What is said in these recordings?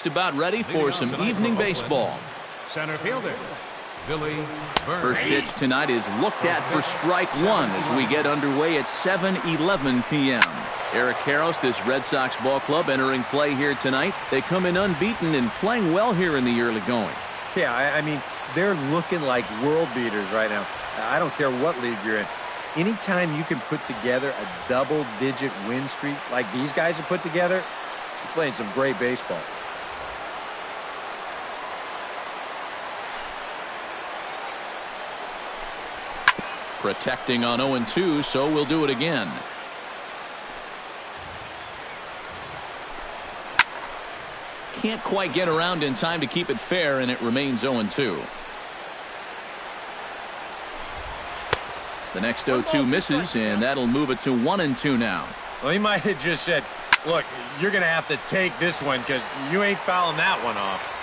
About ready for some evening baseball. Center fielder, Billy Burns. First pitch tonight is looked at for strike one as we get underway at 7:11 p.m. Eric Karros, this Red Sox ball club, entering play here tonight. They come in unbeaten and playing well here in the early going. Yeah, I mean, they're looking like world beaters right now. I don't care what league you're in. Anytime you can put together a double-digit win streak like these guys have put together, you're playing some great baseball. Protecting on 0-2, so we'll do it again. Can't quite get around in time to keep it fair, and it remains 0-2. The next 0-2 misses, and that'll move it to 1-2 now. Well, he might have just said, look, you're going to have to take this one because you ain't fouling that one off.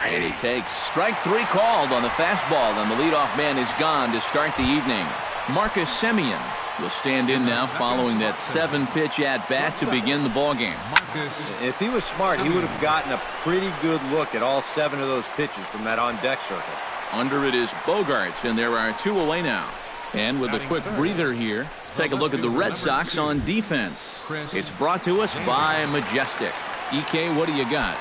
And he takes strike three called on the fastball, and the leadoff man is gone to start the evening. Marcus Semien will stand in now following that 7-pitch at-bat to begin the ballgame. If he was smart, he would have gotten a pretty good look at all 7 of those pitches from that on-deck circle. Under it is Bogaerts, and there are 2 away now. And with a quick breather here, let's take a look at the Red Sox on defense. It's brought to us by Majestic. EK, what do you got?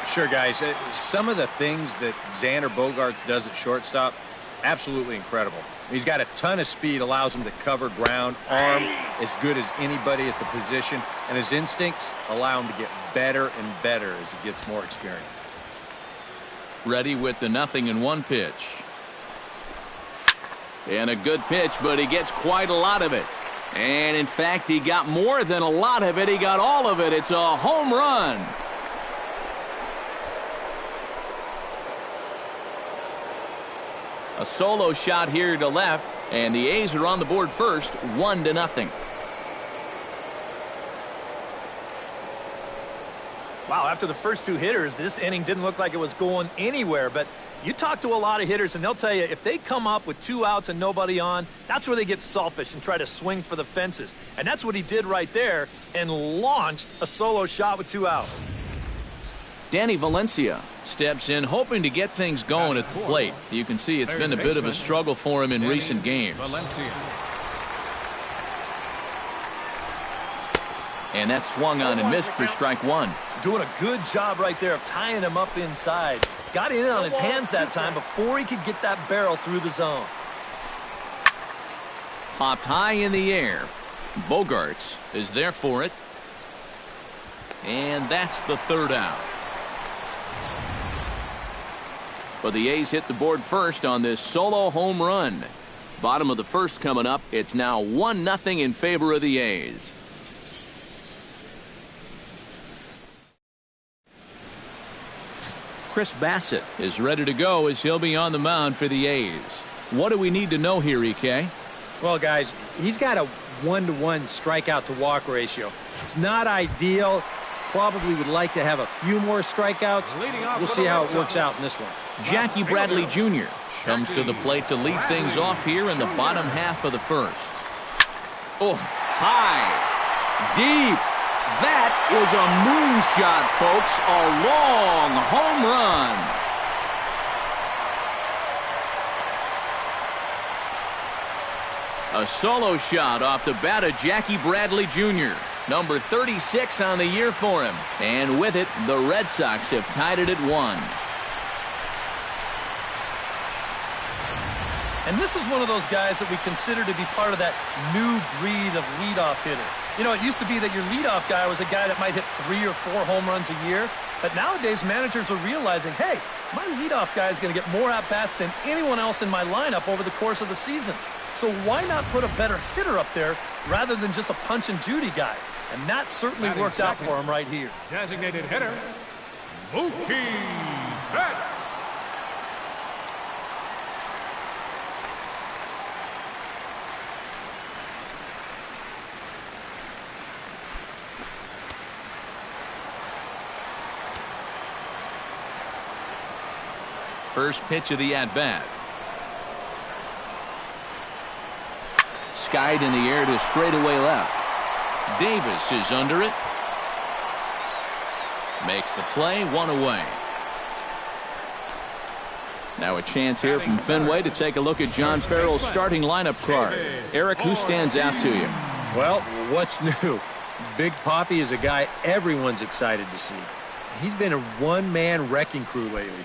Sure, guys. Some of the things that Xander Bogaerts does at shortstop, absolutely incredible. He's got a ton of speed, allows him to cover ground, arm as good as anybody at the position, and his instincts allow him to get better and better as he gets more experience. Ready with the 0-1 pitch. And a good pitch, but he gets quite a lot of it. And in fact, he got more than a lot of it. He got all of it. It's a home run. A solo shot here to left, and the A's are on the board first, 1-0. Wow, after the first 2 hitters, this inning didn't look like it was going anywhere. But you talk to a lot of hitters, and they'll tell you if they come up with 2 outs and nobody on, that's where they get selfish and try to swing for the fences. And that's what he did right there and launched a solo shot with 2 outs. Danny Valencia steps in hoping to get things going at the plate. You can see it's been a bit of a struggle for him in recent games. And that swung on and missed for strike 1. Doing a good job right there of tying him up inside. Got in on his hands that time before he could get that barrel through the zone. Popped high in the air. Bogaerts is there for it. And that's the 3rd out. But the A's hit the board first on this solo home run. Bottom of the first coming up. It's now 1-0 in favor of the A's. Chris Bassett is ready to go as he'll be on the mound for the A's. What do we need to know here, EK? Well, guys, he's got a 1-to-1 strikeout to walk ratio. It's not ideal. Probably would like to have a few more strikeouts. We'll see how it works out in this one. Jackie Bradley Jr. comes to the plate to lead things off here in the bottom half of the first. Oh, high, deep. That is a moonshot, folks. A long home run. A solo shot off the bat of Jackie Bradley Jr. Number 36 on the year for him. And with it, the Red Sox have tied it at 1. And this is one of those guys that we consider to be part of that new breed of leadoff hitter. You know, it used to be that your leadoff guy was a guy that might hit 3 or 4 home runs a year. But nowadays, managers are realizing, hey, my leadoff guy is going to get more at-bats than anyone else in my lineup over the course of the season. So why not put a better hitter up there rather than just a punch-and-Judy guy? And that certainly worked out for him right here. Designated hitter, Mookie Betts. First pitch of the at-bat. Skied in the air to straightaway left. Davis is under it. Makes the play, 1 away. Now a chance here from Fenway to take a look at John Farrell's starting lineup card. Eric, who stands out to you? Well, what's new? Big Papi is a guy everyone's excited to see. He's been a one-man wrecking crew lately,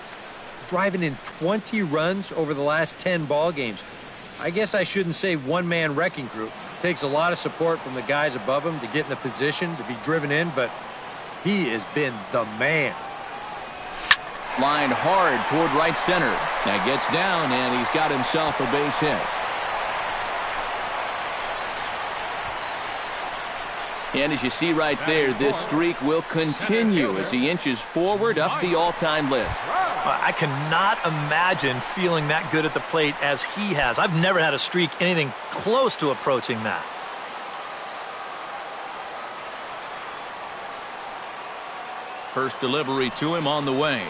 driving in 20 runs over the last 10 ball games. I guess I shouldn't say one-man wrecking crew. It takes a lot of support from the guys above him to get in the position to be driven in, but he has been the man. Lined hard toward right center. That gets down, and he's got himself a base hit. And as you see right there, this streak will continue as he inches forward up the all-time list. I cannot imagine feeling that good at the plate as he has. I've never had a streak anything close to approaching that. First delivery to him on the way.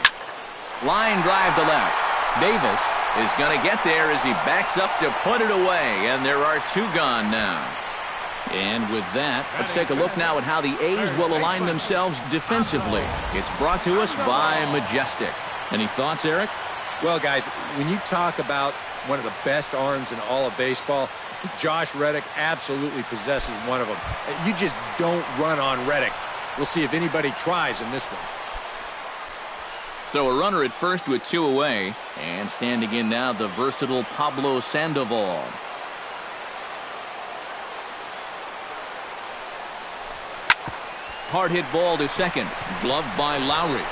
Line drive to left. Davis is going to get there as he backs up to put it away, and there are 2 gone now. And with that, let's take a look now at how the A's will align themselves defensively. It's brought to us by Majestic. Any thoughts, Eric? Well, guys, when you talk about one of the best arms in all of baseball, Josh Reddick absolutely possesses one of them. You just don't run on Reddick. We'll see if anybody tries in this one. So a runner at first with 2 away, and standing in now the versatile Pablo Sandoval. Hard hit ball to second, gloved by Lowry.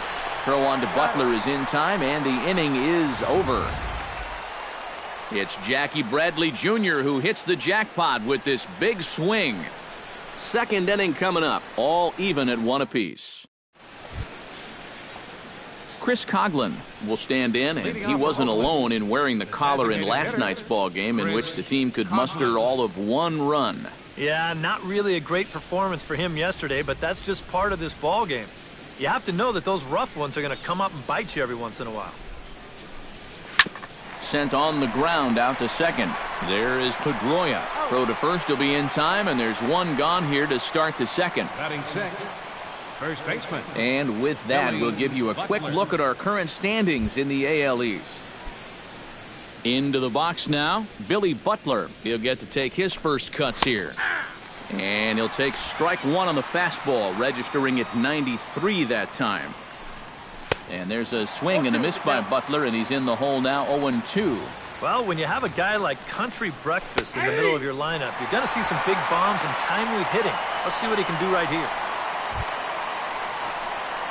Throw on to Butler is in time, and the inning is over. It's Jackie Bradley Jr. who hits the jackpot with this big swing. Second inning coming up, all even at 1 apiece. Chris Coughlin will stand in, and he wasn't alone in wearing the collar in last night's ball game, in which the team could muster all of 1 run. Yeah, not really a great performance for him yesterday, but that's just part of this ball game. You have to know that those rough ones are going to come up and bite you every once in a while. Sent on the ground out to second. There is Pedroia. Throw to first will be in time, and there's 1 gone here to start the second. Batting 6, first baseman. And with that, we'll give you a quick look at our current standings in the AL East. Into the box now, Billy Butler. He'll get to take his first cuts here. And he'll take strike 1 on the fastball, registering at 93 that time. And there's a swing and a miss by Butler, and he's in the hole now, 0-2. Well, when you have a guy like Country Breakfast in the middle of your lineup, you're going to see some big bombs and timely hitting. Let's see what he can do right here.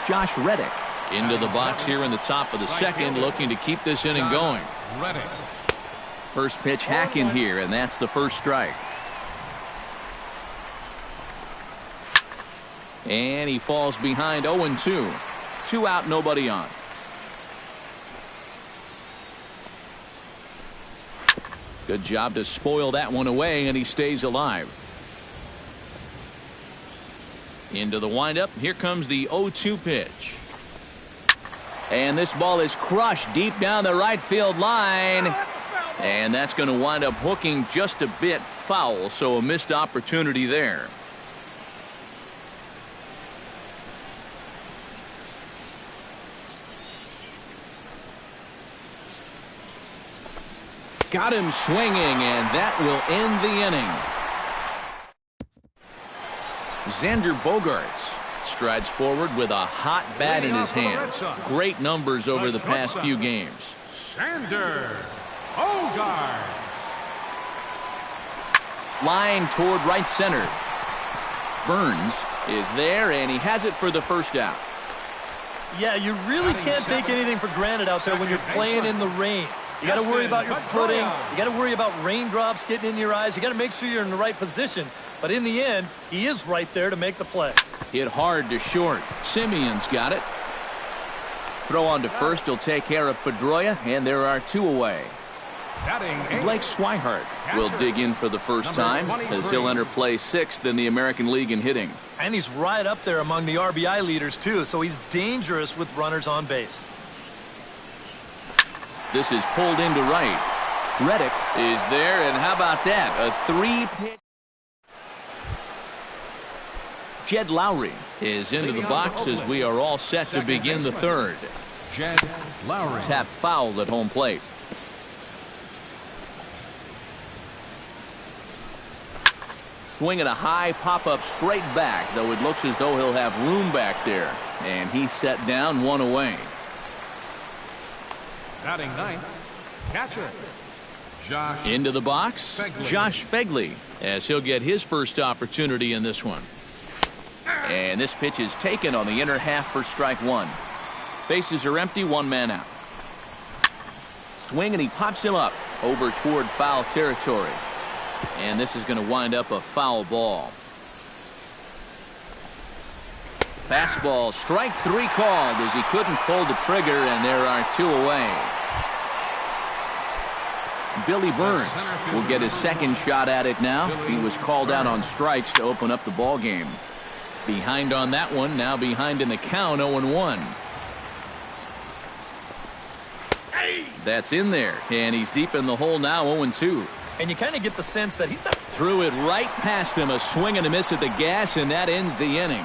Josh Reddick into the box here in the top of the second, looking to keep this inning going. First pitch hacking here, and that's the first strike. And he falls behind 0-2. 2 out, nobody on. Good job to spoil that one away, and he stays alive. Into the windup. Here comes the 0-2 pitch. And this ball is crushed deep down the right field line. And that's going to wind up hooking just a bit foul, so a missed opportunity there. Got him swinging, and that will end the inning. Xander Bogaerts strides forward with a hot bat in his hand. Great numbers over the past few games. Xander Bogaerts. Line toward right center. Burns is there, and he has it for the first out. Yeah, you really can't take anything for granted out there when you're playing in the rain. You got to worry about your footing. You got to worry about raindrops getting in your eyes. You got to make sure you're in the right position. But in the end, he is right there to make the play. Hit hard to short. Simeon's got it. Throw on to first. He'll take care of Pedroia, and there are 2 away. Blake Swihart will dig in for the first time as he'll enter play 6th in the American League in hitting. And he's right up there among the RBI leaders, too, so he's dangerous with runners on base. This is pulled into right. Reddick is there, and how about that? A 3-pitch. Jed Lowry is into the box as we are all set to begin the third. Jed Lowry. Tap foul at home plate. Swinging a high pop-up straight back, though it looks as though he'll have room back there. And he's set down, one away. Batting ninth, catcher. Josh. Into the box, Fegley. Josh Fegley, as he'll get his first opportunity in this one. And this pitch is taken on the inner half for strike one. Bases are empty, one man out. Swing, and he pops him up over toward foul territory. And this is going to wind up a foul ball. Fastball, strike three called as he couldn't pull the trigger, and there are two away. Billy Burns will get his second shot at it now. He was called out on strikes to open up the ball game. Behind on that one, now behind in the count, 0-1. That's in there, and he's deep in the hole now, 0-2. And you kind of get the sense that he's not. Threw it right past him, a swing and a miss at the gas, and that ends the inning.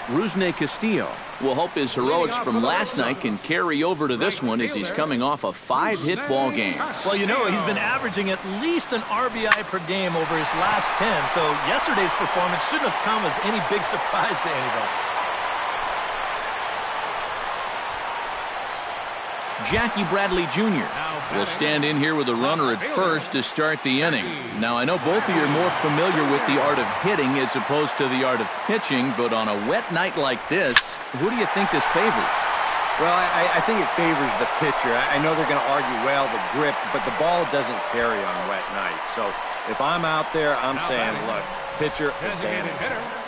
Rusney Castillo will hope his heroics from last night can carry over to this one as he's coming off a 5-hit ball game. Well, you know, he's been averaging at least an RBI per game over his last 10, so yesterday's performance shouldn't have come as any big surprise to anybody. Jackie Bradley Jr. will stand in here with a runner at first to start the inning. Now, I know both of you are more familiar with the art of hitting as opposed to the art of pitching, but on a wet night like this, who do you think this favors? Well, I think it favors the pitcher. I know they're going to argue, well, the grip, but the ball doesn't carry on a wet night. So if I'm out there, I'm saying, look, pitcher advantage.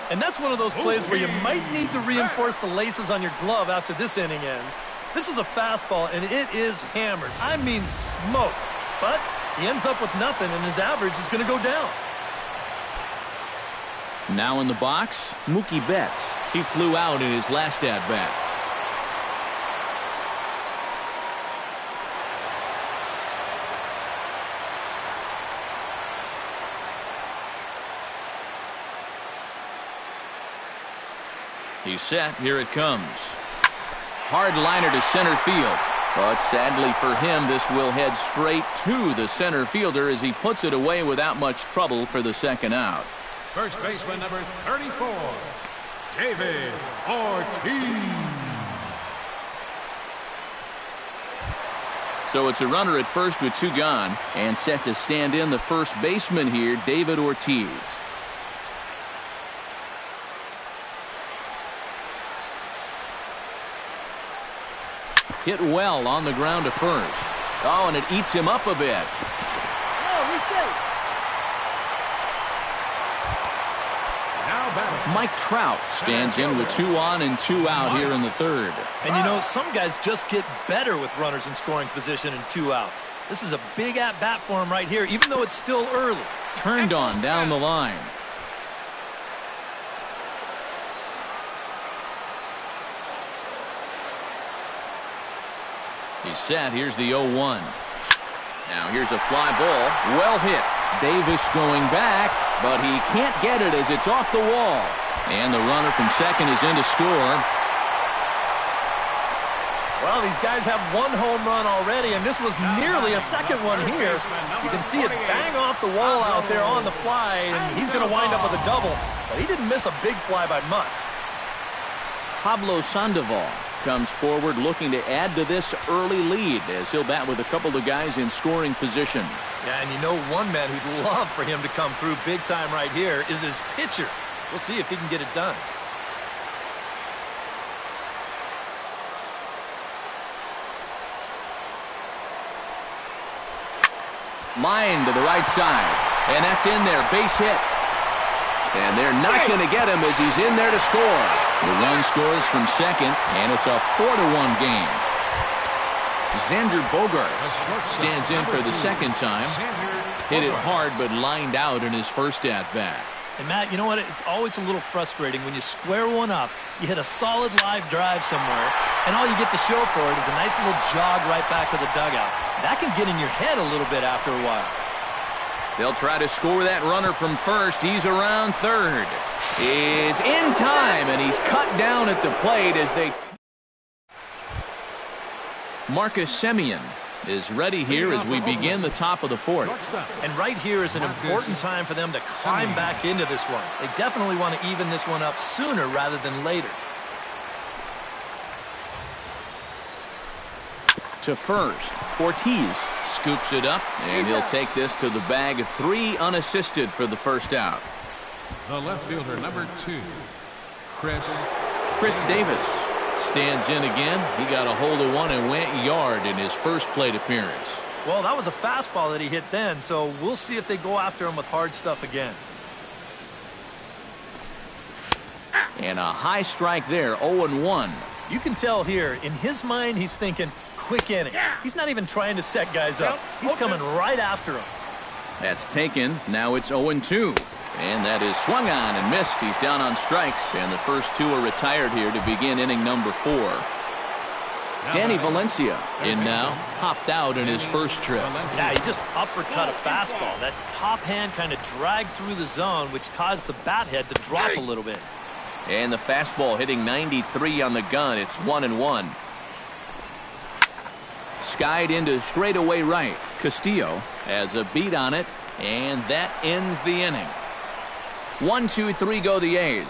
And that's one of those plays where you might need to reinforce the laces on your glove after this inning ends. This is a fastball, and it is hammered. I mean smoked. But he ends up with nothing, and his average is going to go down. Now in the box, Mookie Betts. He flew out in his last at-bat. He's set. Here it comes. Hard liner to center field. But sadly for him, this will head straight to the center fielder as he puts it away without much trouble for the second out. First baseman number 34, David Ortiz. So it's a runner at first with two gone, and set to stand in the first baseman here, David Ortiz. Hit well on the ground to first. Oh, and it eats him up a bit. Mike Trout stands in with 2 on and 2 out here in the third. And you know, some guys just get better with runners in scoring position and 2 outs. This is a big at-bat for him right here, even though it's still early. Turned on down the line. He's set. Here's the 0-1. Now here's a fly ball. Well hit. Davis going back, but he can't get it as it's off the wall. And the runner from second is in to score. Well, these guys have 1 home run already, and this was nearly a second one here. You can see it bang off the wall out there on the fly, and he's going to wind up with a double. But he didn't miss a big fly by much. Pablo Sandoval comes forward looking to add to this early lead as he'll bat with a couple of guys in scoring position. Yeah, and you know one man who'd love for him to come through big time right here is his pitcher. We'll see if he can get it done. Line to the right side, and that's in there, base hit. And they're not going to get him as he's in there to score. The run scores from second, and it's a 4-1 game. Xander Bogaerts stands in for the second time. Hit it hard, but lined out in his first at-bat. And Matt, you know what? It's always a little frustrating when you square one up, you hit a solid live drive somewhere, and all you get to show for it is a nice little jog right back to the dugout. That can get in your head a little bit after a while. They'll try to score that runner from first. He's around third. Is in time, and he's cut down at the plate as they... Marcus Semien is ready here as we begin the top of the fourth. And right here is an important time for them to climb back into this one. They definitely want to even this one up sooner rather than later. To first, Ortiz scoops it up, and he'll take this to the bag. 3 unassisted for the first out. The left fielder, number 2, Chris Davis stands in again. He got a hold of one and went yard in his first plate appearance. Well, that was a fastball that he hit then, so we'll see if they go after him with hard stuff again. And a high strike there, 0-1. You can tell here, in his mind, he's thinking, quick inning. He's not even trying to set guys up. He's coming right after him. That's taken. Now it's 0-2. And that is swung on and missed. He's down on strikes, and the first 2 are retired here to begin inning number 4. Danny Valencia in now, hopped out in his first trip. Yeah, he just uppercut a fastball. That top hand kind of dragged through the zone, which caused the bat head to drop a little bit. And the fastball hitting 93 on the gun. It's 1-1. Skied into straightaway right. Castillo has a beat on it, and that ends the inning. 1-2-3 go the A's.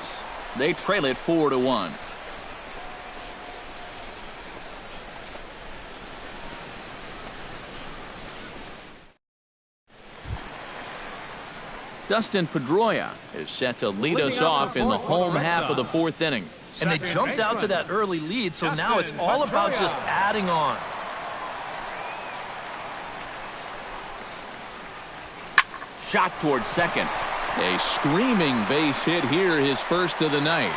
They trail it 4-1. Dustin Pedroia is set to lead us off in the home half of the 4th inning. And they jumped out to that early lead, so now it's all about just adding on. Shot toward second. A screaming base hit here, his first of the night.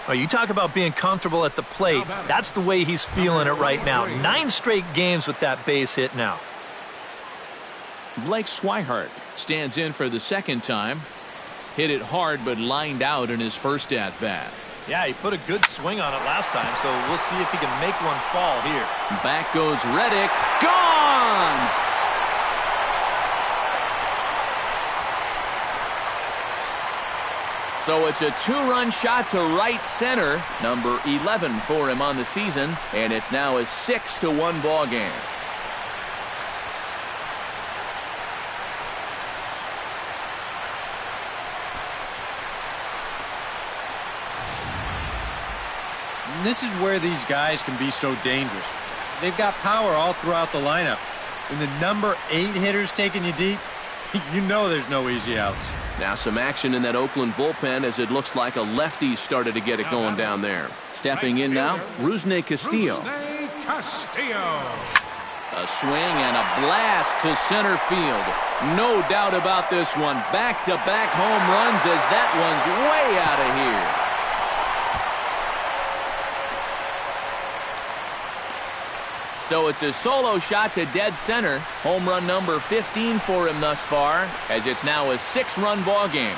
Oh, you talk about being comfortable at the plate. That's the way he's feeling it right now. 9 straight games with that base hit now. Blake Swihart stands in for the second time. Hit it hard, but lined out in his first at-bat. Yeah, he put a good swing on it last time, so we'll see if he can make one fall here. Back goes Reddick. Gone! So it's a 2-run shot to right center, number 11 for him on the season, and it's now a 6-1 ball game. And this is where these guys can be so dangerous. They've got power all throughout the lineup. When the number 8 hitter's taking you deep, you know there's no easy outs. Now some action in that Oakland bullpen as it looks like a lefty started to get it going down there. Stepping in now, Rusney Castillo. A swing and a blast to center field. No doubt about this one. Back-to-back home runs as that one's way out of here. So it's a solo shot to dead center. Home run number 15 for him thus far, as it's now a 6-run ball game.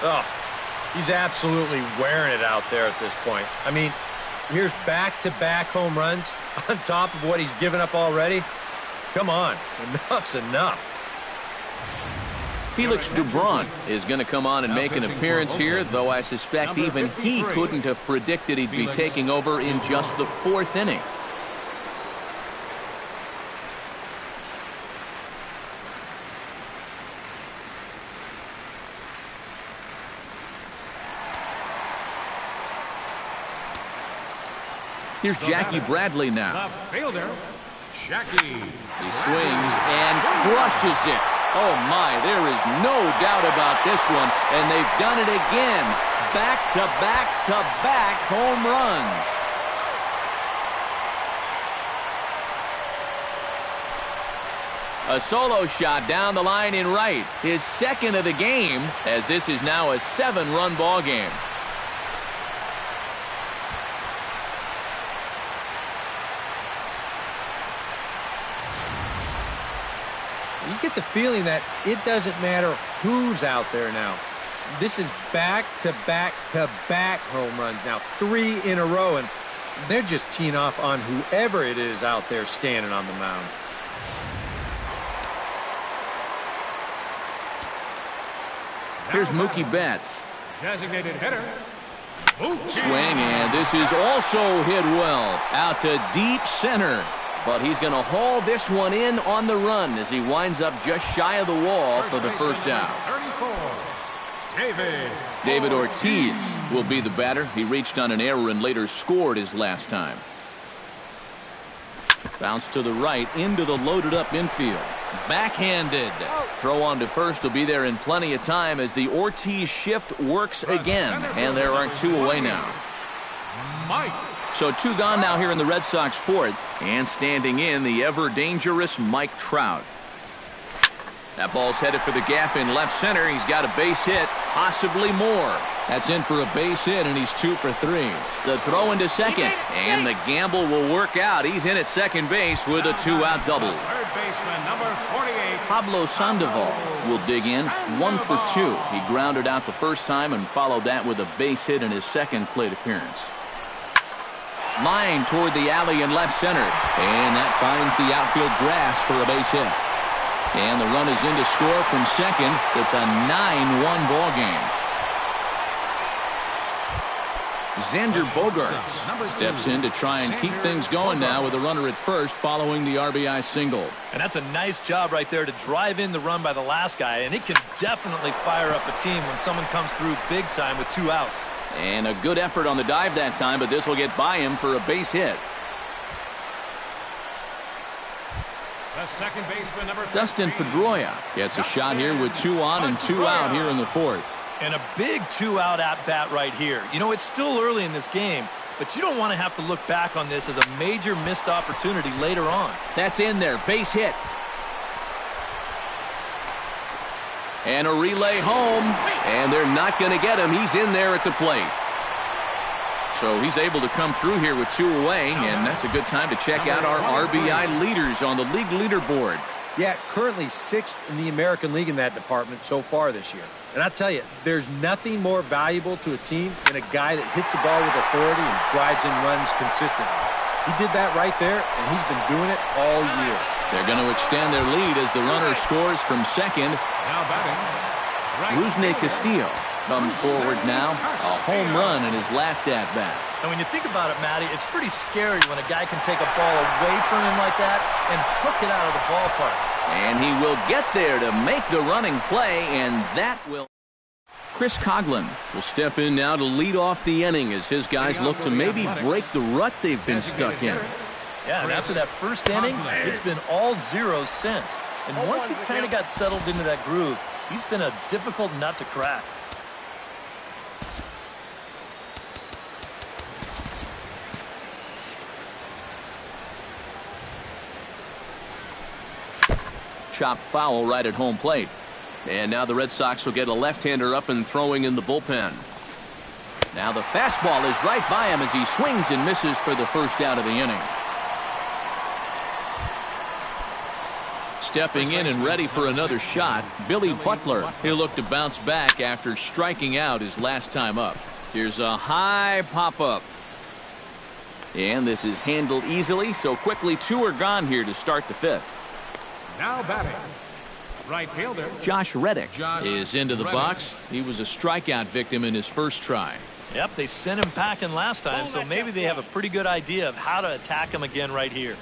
Oh, he's absolutely wearing it out there at this point. I mean, here's back-to-back home runs on top of what he's given up already. Come on, enough's enough. Felix Dubron is going to come on and make an appearance here, though I suspect even he couldn't have predicted he'd be taking over in just the 4th inning. Here's Jackie Bradley now. The fielder, Jackie. He swings and crushes it. Oh, my, there is no doubt about this one, and they've done it again. Back-to-back-to-back home runs. A solo shot down the line in right, his second of the game, as this is now a 7-run ball game. get the feeling that it doesn't matter who's out there now. This is back-to-back-to-back home runs now, 3 in a row, and they're just teeing off on whoever it is out there standing on the mound. Here's Mookie Betts. Designated hitter. Swing, and this is also hit well. Out to deep center. But he's going to haul this one in on the run as he winds up just shy of the wall for the first out. 34, David Ortiz will be the batter. He reached on an error and later scored his last time. Bounce to the right into the loaded up infield. Backhanded. Throw on to first will be there in plenty of time as the Ortiz shift works again. And there are 2 away now. Mike. So 2 gone now here in the Red Sox 4th. And standing in, the ever-dangerous Mike Trout. That ball's headed for the gap in left center. He's got a base hit, possibly more. That's in for a base hit, and he's 2 for 3. The throw into second, and the gamble will work out. He's in at second base with a 2-out double. Third baseman, number 48. Pablo Sandoval will dig in, 1 for 2. He grounded out the first time and followed that with a base hit in his second plate appearance. Line toward the alley in left center, and that finds the outfield grass for a base hit. And the run is in to score from second. It's a 9-1 ball game. Xander Bogaerts steps in to try and keep things going now with a runner at first following the RBI single. And that's a nice job right there to drive in the run by the last guy, and it can definitely fire up a team when someone comes through big time with 2 outs. And a good effort on the dive that time, but this will get by him for a base hit. The second baseman, number 13. Dustin Pedroia gets a shot here with 2 on and 2 out here in the 4th. And a big 2-out at-bat right here. You know, it's still early in this game, but you don't want to have to look back on this as a major missed opportunity later on. That's in there. Base hit. And a relay home. And they're not going to get him. He's in there at the plate. So he's able to come through here with 2 away, and that's a good time to check out our RBI leaders on the league leaderboard. Yeah, currently 6th in the American League in that department so far this year. And I tell you, there's nothing more valuable to a team than a guy that hits the ball with authority and drives in runs consistently. He did that right there, and he's been doing it all year. They're going to extend their lead as the runner scores from second. Now batting. Rusney Castillo comes forward now. A home run in his last at-bat. And when you think about it, Matty, it's pretty scary when a guy can take a ball away from him like that and hook it out of the ballpark. And he will get there to make the running play, and that will... Chris Coghlan will step in now to lead off the inning as his guys look to maybe break the rut they've been stuck in. Yeah, and after that first inning, it's been all zeros since. And once he kind of got settled into that groove, he's been a difficult nut to crack. Chopped foul right at home plate. And now the Red Sox will get a left-hander up and throwing in the bullpen. Now the fastball is right by him as he swings and misses for the first out of the inning. Stepping in and ready for another shot, Billy Butler. He'll look to bounce back after striking out his last time up. Here's a high pop-up. And this is handled easily, so quickly 2 are gone here to start the 5th. Now batting. Right fielder. Josh Reddick is into the box. He was a strikeout victim in his first try. Yep, they sent him packing last time, so maybe they have a pretty good idea of how to attack him again right here.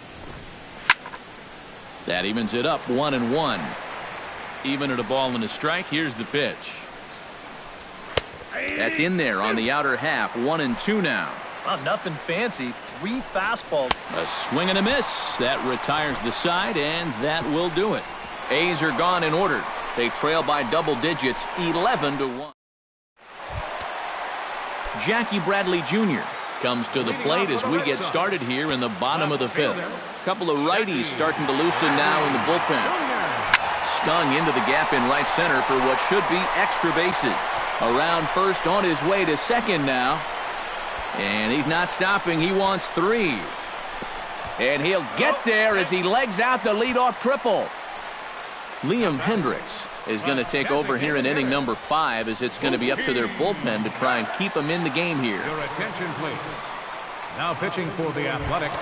That evens it up 1-1. Even at a ball and a strike, here's the pitch. That's in there on the outer half. 1-2 now. Oh, nothing fancy. 3 fastballs. A swing and a miss. That retires the side, and that will do it. A's are gone in order. They trail by double digits, 11-1. Jackie Bradley Jr. comes to the plate as we get started here in the bottom of the 5th. A couple of righties starting to loosen now in the bullpen. Stung into the gap in right center for what should be extra bases. Around first on his way to second now. And he's not stopping. He wants 3. And he'll get there as he legs out the leadoff triple. Liam Hendricks is going to take over here in inning number 5, as it's going to be up to their bullpen to try and keep them in the game here. Your attention, please. Now pitching for the Athletics,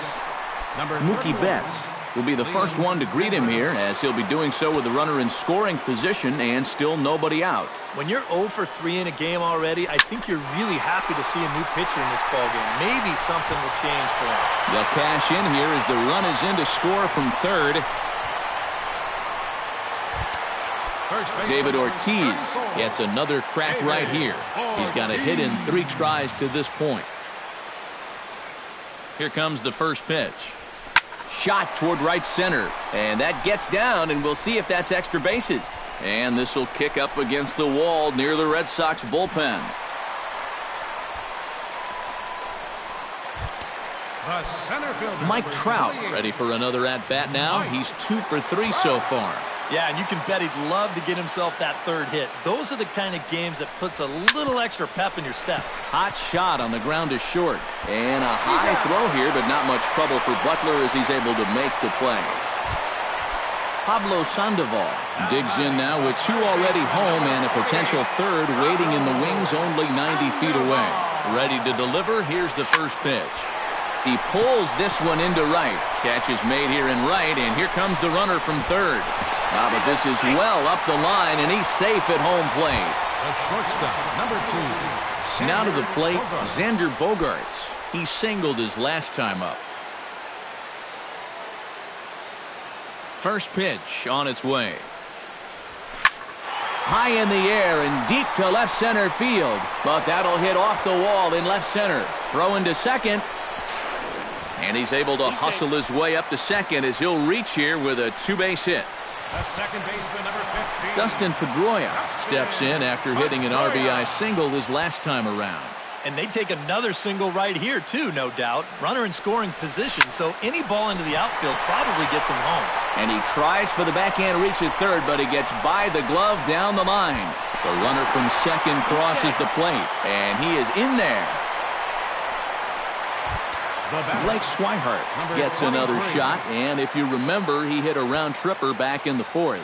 number Mookie Betts will be the first one to greet him here, as he'll be doing so with a runner in scoring position and still nobody out. When you're 0 for 3 in a game already, I think you're really happy to see a new pitcher in this ballgame. Maybe something will change for him. They'll cash in here as the run is in to score from third. David Ortiz gets another crack right here. He's got a hit in 3 tries to this point. Here comes the first pitch. Shot toward right center, and that gets down, and we'll see if that's extra bases. And this will kick up against the wall near the Red Sox bullpen. Mike Trout ready for another at-bat now. He's 2 for 3 so far. Yeah, and you can bet he'd love to get himself that third hit. Those are the kind of games that puts a little extra pep in your step. Hot shot on the ground is short. And a high throw here, but not much trouble for Butler as he's able to make the play. Pablo Sandoval digs in now with 2 already home and a potential third waiting in the wings only 90 feet away. Ready to deliver. Here's the first pitch. He pulls this one into right. Catch is made here in right, and here comes the runner from third. But this is well up the line, and he's safe at home plate. The shortstop, number 2. Now to the plate, Xander Bogaerts. He singled his last time up. First pitch on its way. High in the air and deep to left center field, but that'll hit off the wall in left center. Throw into second. And he's able to hustle his way up to second as he'll reach here with a 2-base hit. The second baseman, number 15. Dustin Pedroia steps in after hitting an RBI single his last time around. And they take another single right here, too, no doubt. Runner in scoring position, so any ball into the outfield probably gets him home. And he tries for the backhand reach at third, but he gets by the glove down the line. The runner from second crosses the plate, and he is in there. Blake Swihart gets another shot, and if you remember, he hit a round tripper back in the 4th.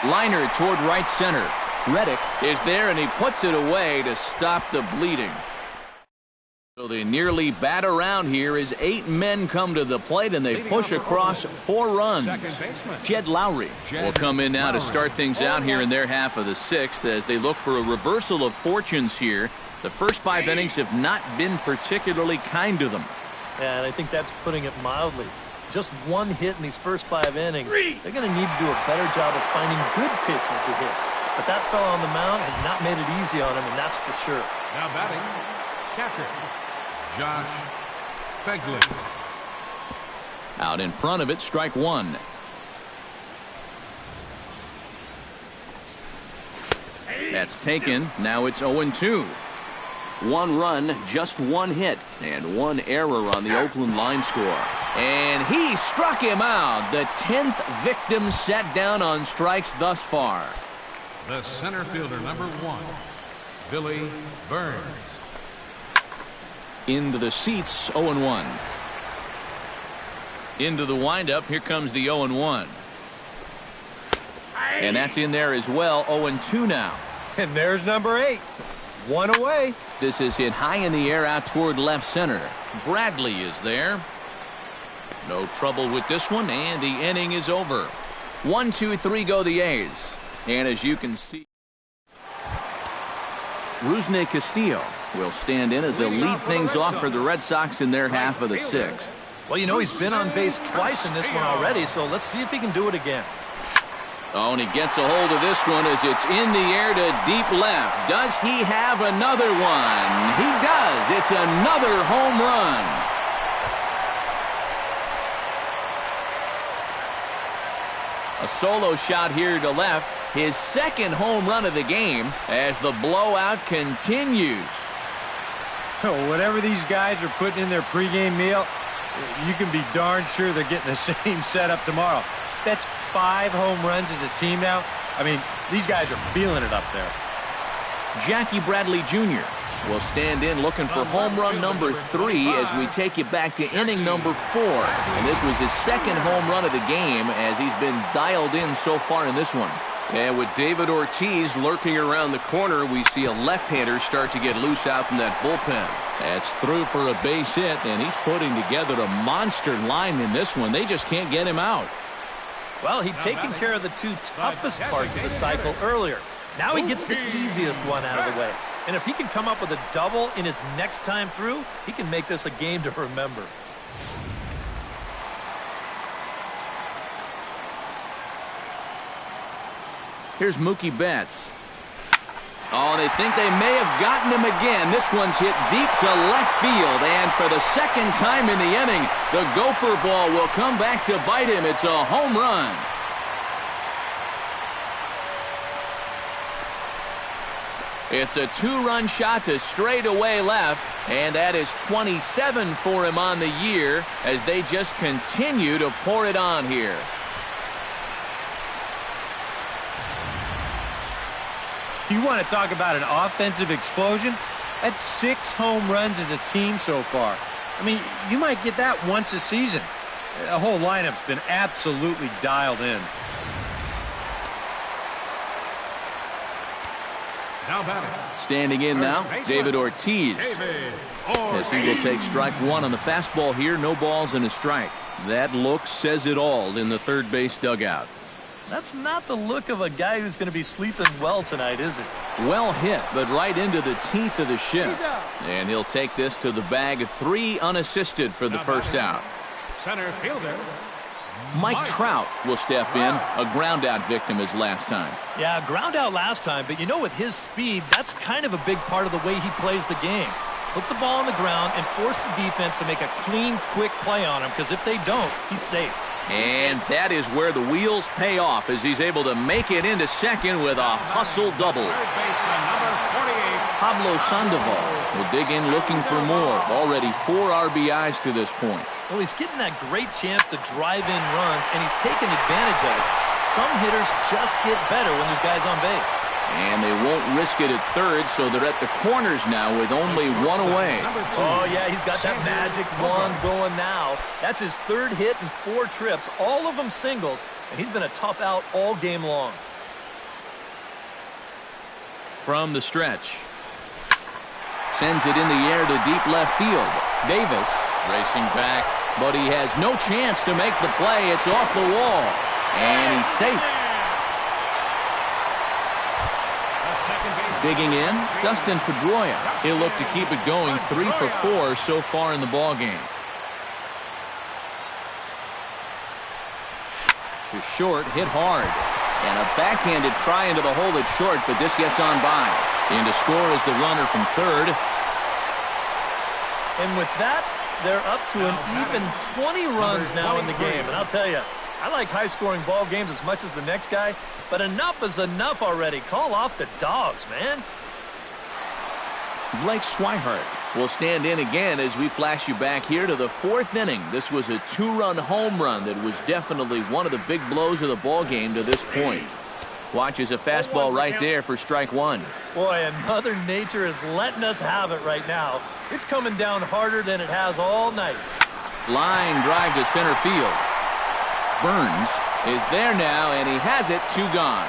Liner toward right center. Reddick is there, and he puts it away to stop the bleeding. So they nearly bat around here as 8 men come to the plate, and they push across 4 runs. Jed Lowry will come in now to start things out here in their half of the 6th as they look for a reversal of fortunes here. The first 5 innings have not been particularly kind to them. Yeah, and I think that's putting it mildly. Just 1 hit in these first 5 innings. They're going to need to do a better job of finding good pitches to hit. But that fellow on the mound has not made it easy on him, and that's for sure. Now batting, catcher, Josh Begley. Out in front of it, strike 1. That's taken. Now it's 0-2. 1 run, just 1 hit, and 1 error on the Oakland line score. And he struck him out. The 10th victim set down on strikes thus far. The center fielder, number 1, Billy Burns. Into the seats, 0-1. Into the windup, here comes the 0-1. And that's in there as well, 0-2 now. And there's number 8. 1 away. This is hit high in the air out toward left center. Bradley is there. No trouble with this one, and the inning is over. 1, 2, 3 go the A's. And as you can see, Rusney Castillo will stand in as they'll lead things off for the Red Sox in their half of the 6th. Well, you know, he's been on base twice in this one already, so let's see if he can do it again. Oh, and he gets a hold of this one as it's in the air to deep left. Does he have another one? He does. It's another home run. A solo shot here to left. His second home run of the game as the blowout continues. Whatever these guys are putting in their pregame meal, you can be darn sure they're getting the same setup tomorrow. That's 5 home runs as a team now. I mean, these guys are feeling it up there. Jackie Bradley Jr. will stand in looking for home run number 3 as we take you back to inning number 4. And this was his second home run of the game as he's been dialed in so far in this one. And with David Ortiz lurking around the corner, we see a left-hander start to get loose out in that bullpen. That's through for a base hit, and he's putting together a monster line in this one. They just can't get him out. Well, he'd taken care of the 2 toughest parts of the cycle earlier. Now he gets the easiest one out of the way. And if he can come up with a double in his next time through, he can make this a game to remember. Here's Mookie Betts. Oh, they think they may have gotten him again. This one's hit deep to left field. And for the second time in the inning, the gopher ball will come back to bite him. It's a home run. It's a 2-run shot to straightaway left, and that is 27 for him on the year as they just continue to pour it on here. You want to talk about an offensive explosion? That's 6 home runs as a team so far. I mean, you might get that once a season. The whole lineup's been absolutely dialed in. Now batting. Standing in now, David Ortiz. As he will take strike 1 on the fastball here. No balls and a strike. That look says it all in the third base dugout. That's not the look of a guy who's going to be sleeping well tonight, is it? Well hit, but right into the teeth of the shift. And he'll take this to the bag. 3 unassisted for the first out. Center fielder. Mike Trout will step in. A ground out victim as last time. Yeah, ground out last time, but you know, with his speed, that's kind of a big part of the way he plays the game. Put the ball on the ground and force the defense to make a clean, quick play on him, because if they don't, he's safe. And that is where the wheels pay off as he's able to make it into second with a hustle double. Third baseman, number 48. Pablo Sandoval will dig in looking for more. Already 4 RBIs to this point. Well, he's getting that great chance to drive in runs, and he's taking advantage of it. Some hitters just get better when there's guys on base. And they won't risk it at third, so they're at the corners now with only 1 away. Oh, yeah, he's got that magic wand going now. That's his 3rd hit in 4 trips, all of them singles, and he's been a tough out all game long. From the stretch. Sends it in the air to deep left field. Davis racing back, but he has no chance to make the play. It's off the wall, and he's safe. Digging in, Dustin Pedroia. He'll look to keep it going. 3 for 4 so far in the ballgame. To short, hit hard. And a backhanded try into the hole at short, but this gets on by. In to score is the runner from third. And with that, they're up to an even 20 runs now in the game. And I'll tell you, I like high-scoring ball games as much as the next guy, but enough is enough already. Call off the dogs, man. Blake Swihart will stand in again as we flash you back here to the 4th inning. This was a 2-run home run that was definitely one of the big blows of the ball game to this point. Watches a fastball right there for strike 1. Boy, and Mother Nature is letting us have it right now. It's coming down harder than it has all night. Line drive to center field. Burns is there now, and he has it. 2 gone.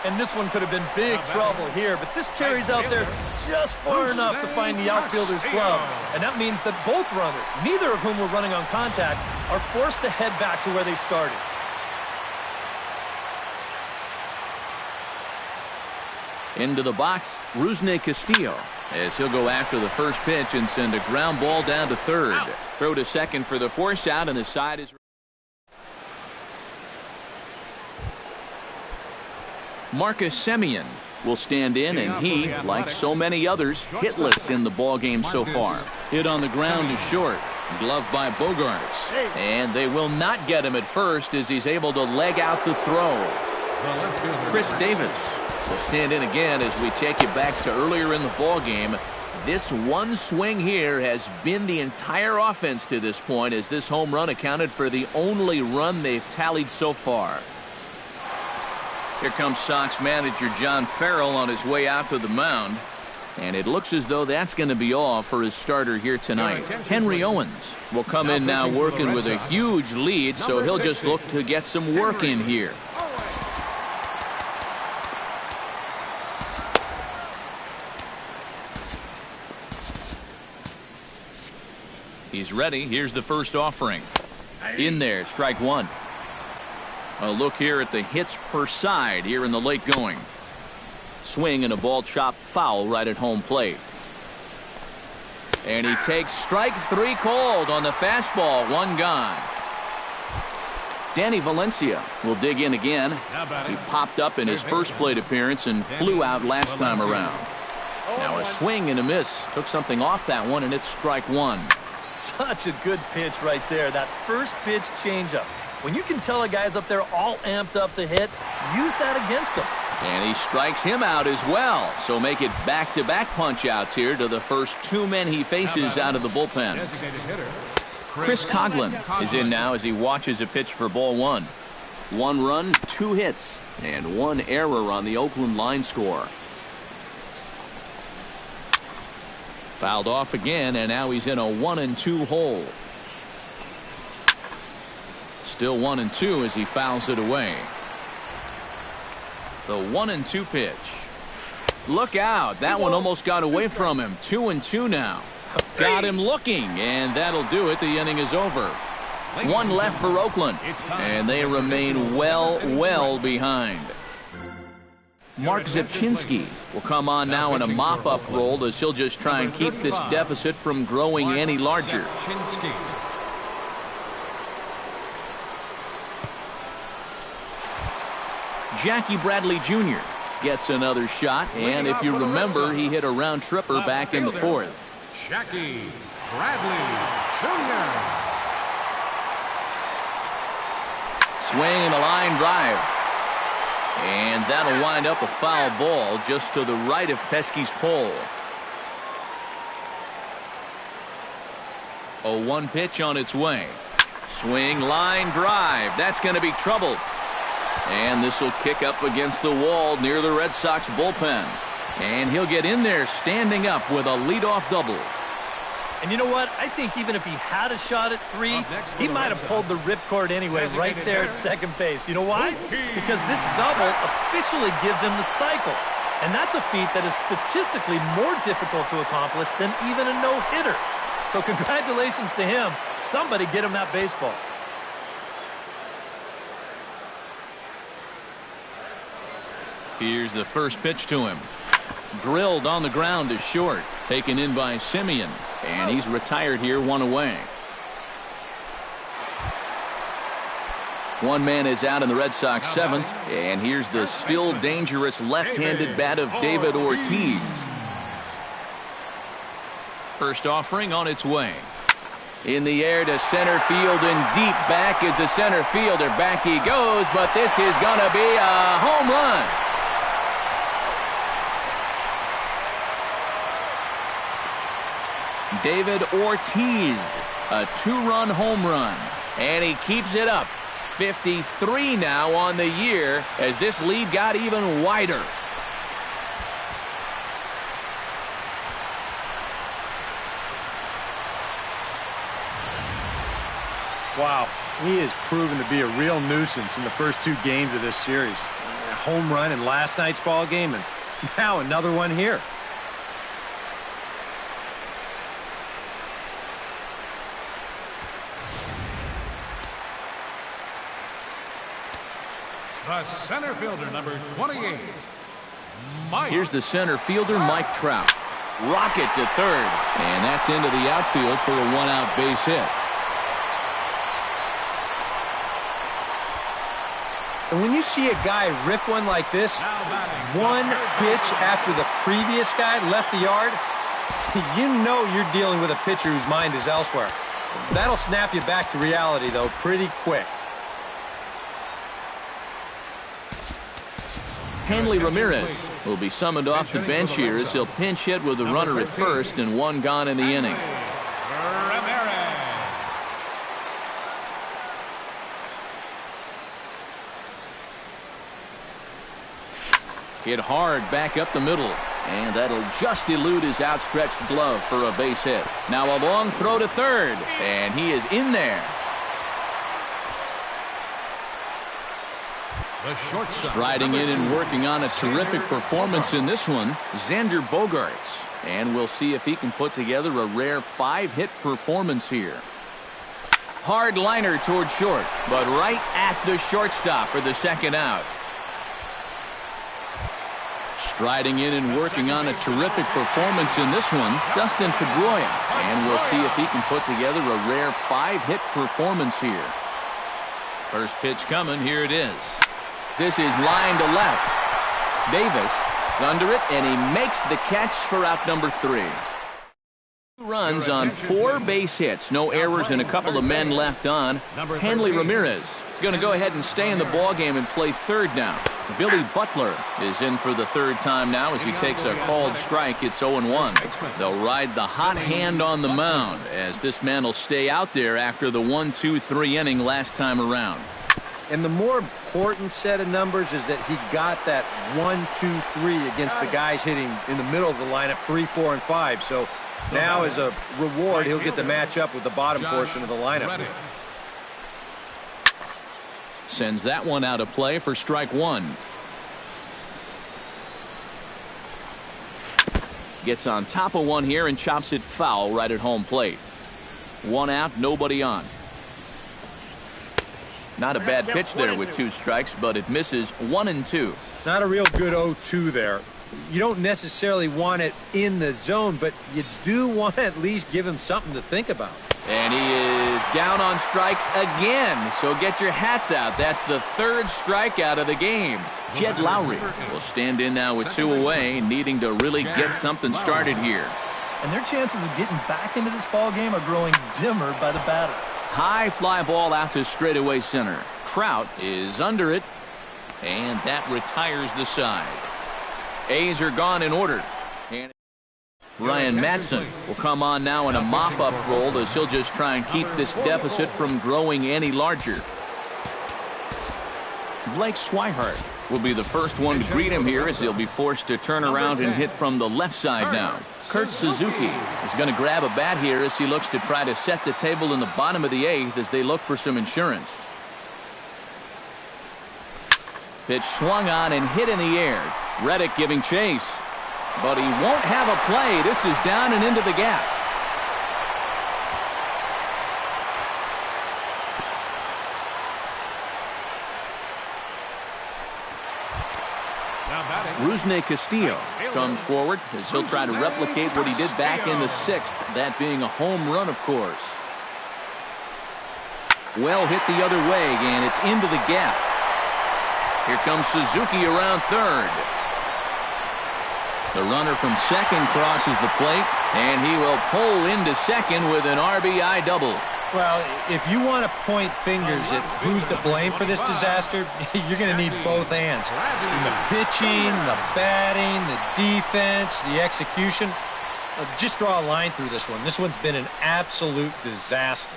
And this one could have been big trouble here, but this carries out there just far enough to find the outfielder's glove. And that means that both runners, neither of whom were running on contact, are forced to head back to where they started. Into the box, Rusney Castillo, as he'll go after the first pitch and send a ground ball down to third. Throw to second for the force out, and the side is... Marcus Semien will stand in, and he, like so many others, hitless in the ballgame so far. Hit on the ground to short. Gloved by Bogaerts. And they will not get him at first as he's able to leg out the throw. Chris Davis will stand in again as we take you back to earlier in the ballgame. This one swing here has been the entire offense to this point, as this home run accounted for the only run they've tallied so far. Here comes Sox manager John Farrell on his way out to the mound. And it looks as though that's going to be all for his starter here tonight. Henry Owens will come in now working with a huge lead, so he'll just look to get some work in here. He's ready. Here's the first offering. In there, strike one. A look here at the hits per side here in the late going. Swing and a ball chopped foul right at home plate. And he takes strike three cold on the fastball. One gone. Danny Valencia will dig in again. He popped up in his first plate appearance and flew out last time around. Now a swing and a miss. Took something off that one, and it's strike one. Such a good pitch right there. That first pitch changeup. When you can tell a guy's up there all amped up to hit, use that against him. And he strikes him out as well. So make it back-to-back punch-outs here to the first two men he faces out of the bullpen. Chris Coghlan is in now as he watches a pitch for ball one. 1 run, 2 hits, and 1 error on the Oakland line score. Fouled off again, and now he's in a 1-2 hole. Still 1-2 as he fouls it away. The 1-2 pitch. Look out. That one almost got away from him. 2-2 now. Got him looking, and that'll do it. The inning is over. 1 left for Oakland, and they remain well behind. Mark Zepchinski will come on now in a mop-up role as he'll just try and keep this deficit from growing any larger. Jackie Bradley Jr. gets another shot, and if you remember, he hit a round tripper back in the 4th. Jackie Bradley Jr. Swing and a line drive. And that'll wind up a foul ball just to the right of Pesky's pole. A 1 pitch on its way. Swing, line drive. That's going to be trouble. And this will kick up against the wall near the Red Sox bullpen. And he'll get in there standing up with a leadoff double. And you know what? I think even if he had a shot at 3, he might have pulled the ripcord anyway right there at second base. You know why? Because this double officially gives him the cycle. And that's a feat that is statistically more difficult to accomplish than even a no-hitter. So congratulations to him. Somebody get him that baseball. Here's the first pitch to him. Drilled on the ground to short. Taken in by Simeon. And he's retired here, 1 away. 1 man is out in the Red Sox 7th. And here's the still dangerous left-handed bat of David Ortiz. First offering on its way. In the air to center field and deep back is the center fielder. Back he goes, but this is going to be a home run. David Ortiz, a 2-run home run, and he keeps it up. 53 now on the year as this lead got even wider. Wow, he has proven to be a real nuisance in the first 2 games of this series. A home run in last night's ball game, and now another one here. The center fielder, number 28, Mike. Here's the center fielder, Mike Trout. Rocket to third, and that's into the outfield for a 1-out base hit. And when you see a guy rip one like this, 1 pitch after the previous guy left the yard, you know you're dealing with a pitcher whose mind is elsewhere. That'll snap you back to reality, though, pretty quick. Hanley Ramirez will be summoned off the bench here as he'll pinch hit with a runner at first and 1 gone in the inning. Hit hard back up the middle. And that'll just elude his outstretched glove for a base hit. Now a long throw to third. And he is in there. The shortstop. Striding in and working on a terrific performance in this one, Xander Bogaerts. And we'll see if he can put together a rare 5-hit performance here. Hard liner toward short, but right at the shortstop for the second out. Striding in and working on a terrific performance in this one, Dustin Pedroia. And we'll see if he can put together a rare 5-hit performance here. First pitch coming, here it is. This is line to left. Davis is under it, and he makes the catch for out number 3. 2 runs on 4 base hits. No errors and a couple of men left on. Hanley Ramirez is going to go ahead and stay in the ballgame and play third now. Billy Butler is in for the third time now as he takes a called strike. It's 0-1. They'll ride the hot hand on the mound as this man will stay out there after the 1-2-3 inning last time around. And the more important set of numbers is that he got that 1-2-3 against the guys hitting in the middle of the lineup, 3, 4, and 5. So now as a reward, he'll get to match up with the bottom portion of the lineup. Sends that one out of play for strike 1. Gets on top of one here and chops it foul right at home plate. 1 out, nobody on. Not a bad pitch there with 2 strikes, but it misses 1-2. Not a real good 0-2 there. You don't necessarily want it in the zone, but you do want to at least give him something to think about. And he is down on strikes again, so get your hats out. That's the 3rd strikeout of the game. Jed Lowry will stand in now with 2 away, needing to really get something started here. And their chances of getting back into this ball game are growing dimmer by the batter. High fly ball out to straightaway center. Trout is under it, and that retires the side. A's are gone in order. And Ryan Madsen will come on now in a mop-up role as he'll just try and keep this deficit from growing any larger. Blake Swihart will be the first one to greet him here as he'll be forced to turn around and hit from the left side now. Kurt Suzuki is going to grab a bat here as he looks to try to set the table in the bottom of the 8th as they look for some insurance. Pitch swung on and hit in the air. Reddick giving chase. But he won't have a play. This is down and into the gap. Rusney Castillo comes forward as he'll try to replicate what he did back in the 6th, that being a home run, of course. Well hit the other way, and it's into the gap. Here comes Suzuki around third. The runner from second crosses the plate, and he will pull into second with an RBI double. Well, if you want to point fingers at who's to blame for this disaster, you're going to need both hands. In the pitching, the batting, the defense, the execution. Just draw a line through this one. This one's been an absolute disaster.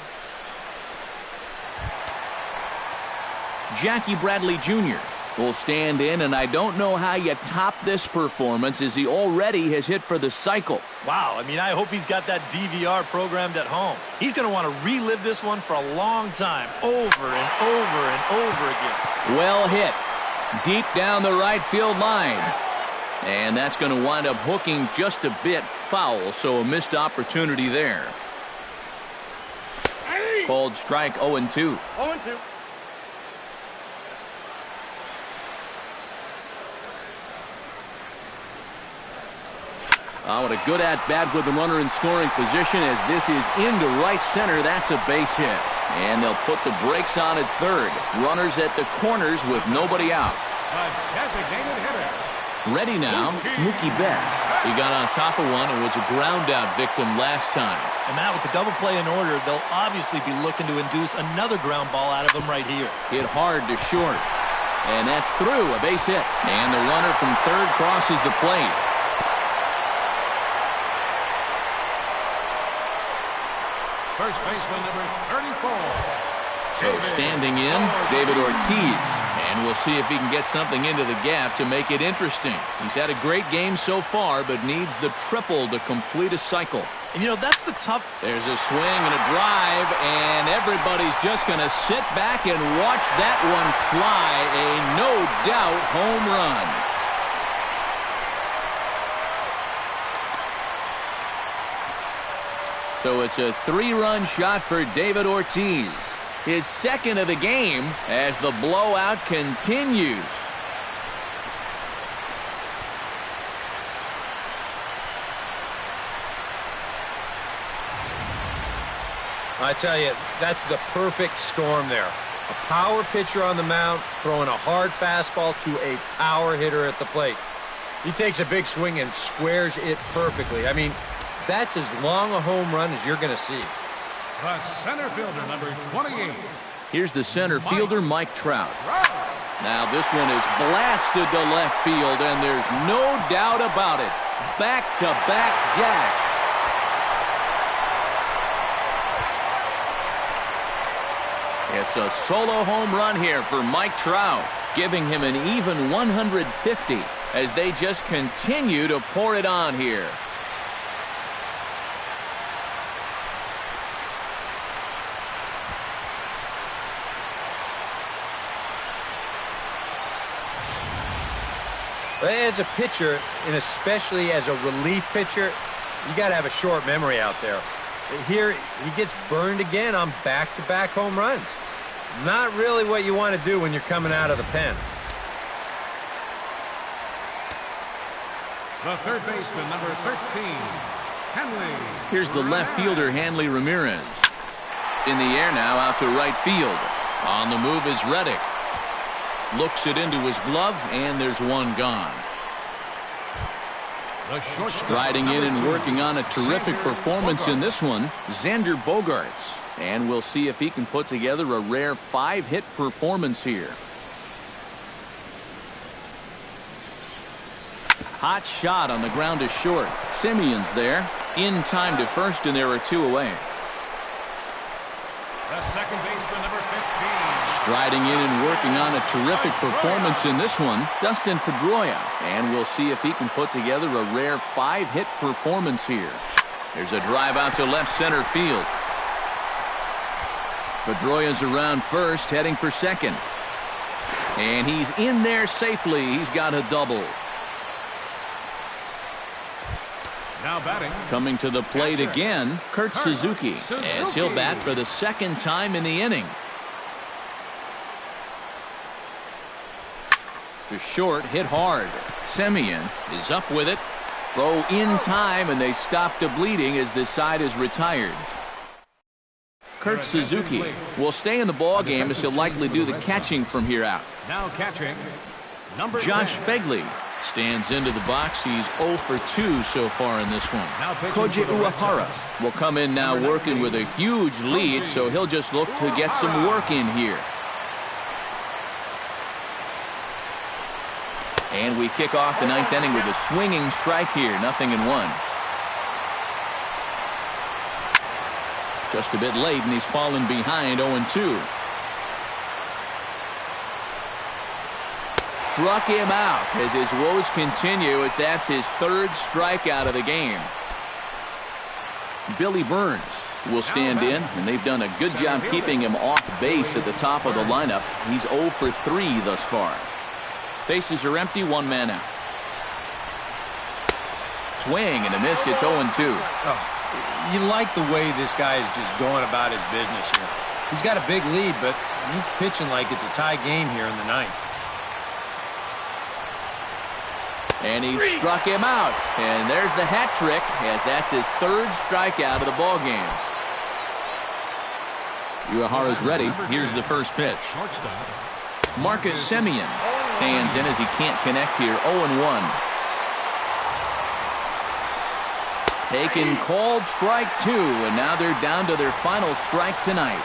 Jackie Bradley Jr. will stand in, and I don't know how you top this performance as he already has hit for the cycle. Wow, I mean, I hope he's got that DVR programmed at home. He's going to want to relive this one for a long time, over and over and over again. Well hit. Deep down the right field line. And that's going to wind up hooking just a bit foul, so a missed opportunity there. Called strike 0-2. 0-2. What a good at-bat with the runner in scoring position as this is into right center. That's a base hit. And they'll put the brakes on at third. Runners at the corners with nobody out. A designated hitter. Ready now, Mookie Betts. He got on top of one and was a ground-out victim last time. And Matt, with the double play in order, they'll obviously be looking to induce another ground ball out of him right here. Hit hard to short. And that's through, a base hit. And the runner from third crosses the plate. First baseman number 34. So standing in, David Ortiz. And we'll see if he can get something into the gap to make it interesting. He's had a great game so far, but needs the triple to complete a cycle. And, you know, that's the tough. There's a swing and a drive, and everybody's just going to sit back and watch that one fly. A no-doubt home run. So it's a 3-run shot for David Ortiz. His second of the game as the blowout continues. I tell you, that's the perfect storm there. A power pitcher on the mound throwing a hard fastball to a power hitter at the plate. He takes a big swing and squares it perfectly. I mean, that's as long a home run as you're going to see. The center fielder, number 28. Here's the center fielder, Mike Trout. Now this one is blasted to left field, and there's no doubt about it. Back-to-back jacks. It's a solo home run here for Mike Trout, giving him an even 150 as they just continue to pour it on here. As a pitcher, and especially as a relief pitcher, you got to have a short memory out there. Here, he gets burned again on back-to-back home runs. Not really what you want to do when you're coming out of the pen. The third baseman, number 13, Henley. Here's the left fielder, Hanley Ramirez. In the air now, out to right field. On the move is Reddick. Looks it into his glove, and there's one gone. Striding in and working on a terrific performance in this one, Xander Bogaerts. And we'll see if he can put together a rare 5-hit performance here. Hot shot on the ground is short. Simeon's there. In time to first, and there are 2 away. The second baseman, number 15. Striding in and working on a terrific performance in this one, Dustin Pedroia. And we'll see if he can put together a rare 5-hit performance here. There's a drive out to left center field. Pedroia's around first, heading for second. And he's in there safely. He's got a double. Now batting. Coming to the plate again, Kurt Suzuki, as he'll bat for the second time in the inning. To short, hit hard. Simeon is up with it. Throw in time, and they stop the bleeding as this side is retired. Kurt Suzuki will stay in the ball game as he'll likely do the catching from here out. Now catching, number Josh 10. Fegley stands into the box. He's 0 for 2 so far in this one. Koji Uehara will come in now working with a huge lead, so he'll just look to get some work in here. And we kick off the 9th inning with a swinging strike here. 0-1. Just a bit late, and he's fallen behind 0-2. Struck him out as his woes continue, as that's his 3rd strikeout of the game. Billy Burns will stand in, and they've done a good job keeping him off base at the top of the lineup. He's 0 for 3 thus far. Bases are empty, 1 man out. Swing and a miss. It's 0-2. You like the way this guy is just going about his business here. He's got a big lead, but he's pitching like it's a tie game here in the 9th. And he struck him out. And there's the hat trick, as that's his 3rd strikeout of the ball game. Uehara's ready. Here's the first pitch. Marcus Semien stands in as he can't connect here. 0-1. Taken called strike 2, and now they're down to their final strike tonight.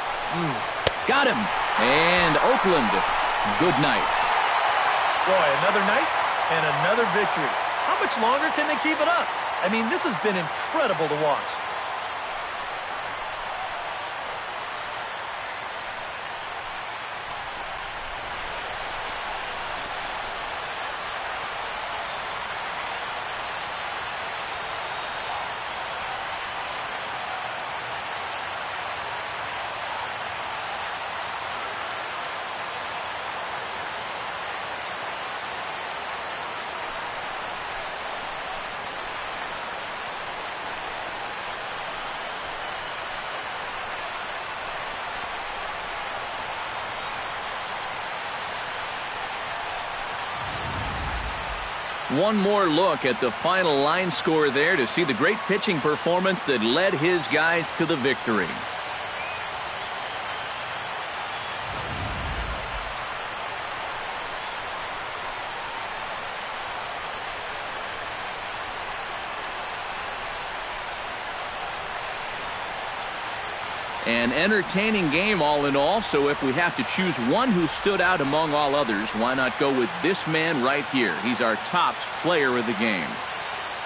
Got him. And Oakland, good night. Boy, another night and another victory. How much longer can they keep it up? I mean, this has been incredible to watch. One more look at the final line score there to see the great pitching performance that led his guys to the victory. An entertaining game all in all, so if we have to choose one who stood out among all others, why not go with this man right here? He's our top player of the game.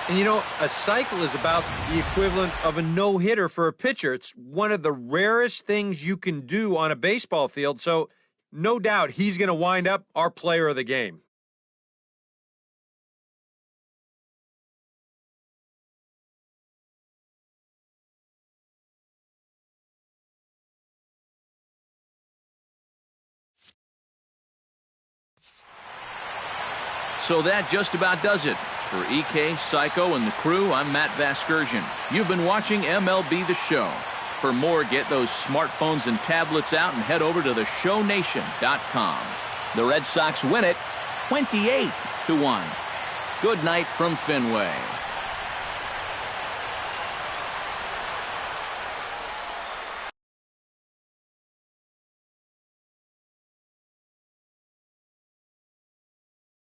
And you know, a cycle is about the equivalent of a no-hitter for a pitcher. It's one of the rarest things you can do on a baseball field, so no doubt he's going to wind up our player of the game. So that just about does it. For EK, Psycho, and the crew, I'm Matt Vasgersian. You've been watching MLB The Show. For more, get those smartphones and tablets out and head over to theshownation.com. The Red Sox win it 28-1. Good night from Fenway.